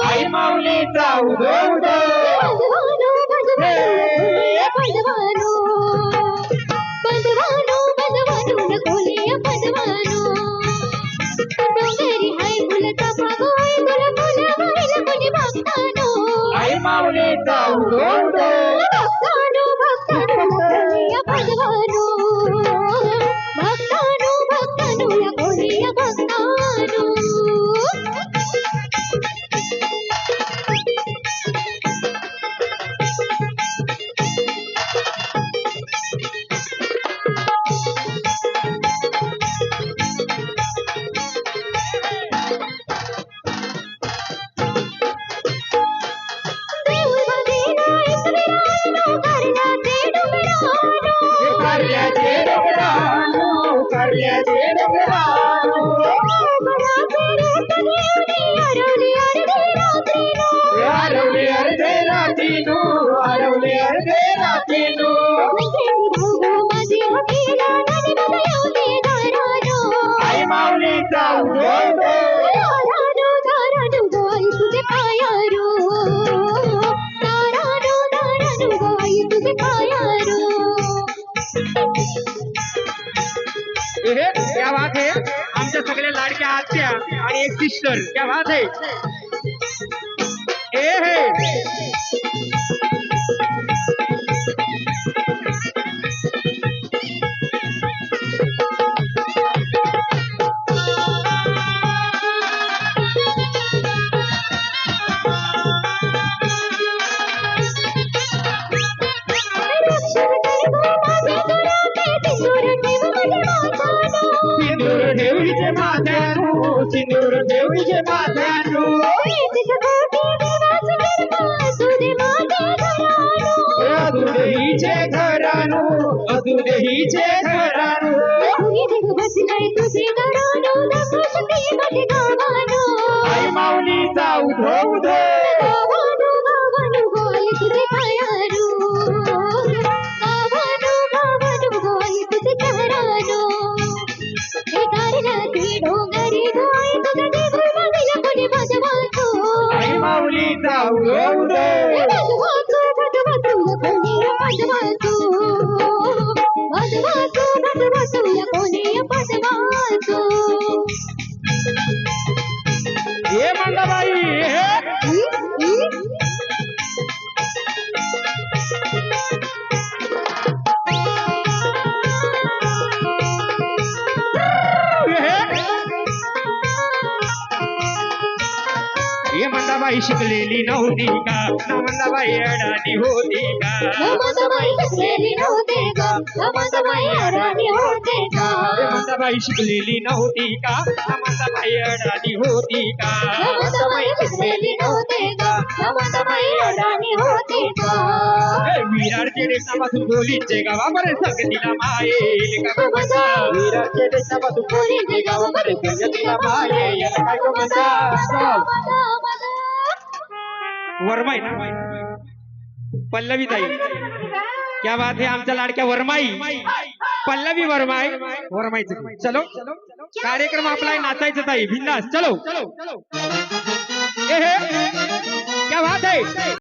आई माऊलीचा उदो उदो आई माऊलीचा उदो उदो आई माऊलीचा उदो क्या बात है आमच्या सगळ्या लाडक्या आत्या आणि एक सिस्टर क्या बात है सिंदूर देवीचे माथ्यानु अदुदेहीचे घरानु अदुदेहीचे घरानु आई माऊलीचा उधो उधो आई माऊलीचा उधो ये मंदाबाई ये मंदाबाई शिकलेली नव्हती का ना मंदाबाई अडाणी होती का शिकलेली नव्हते का मंदाबाई शिकलेली नव्हती का ना मंदाबाई अडाणी होती का विरारचे रेषापासून बोलीचे गावा बरे संगतीला माये का बसा विरारचे रेषापासून बोलीचे गावा बरे संगतीला माये याला काय म्हणता वरमाई ना पल्लवी ताई क्या बात है आमच्या लाडक्या वरमाई पल्लवी वरमाई वरमाईचं चलो कार्यक्रम आपला नाचायचं ताई बिंदास चलो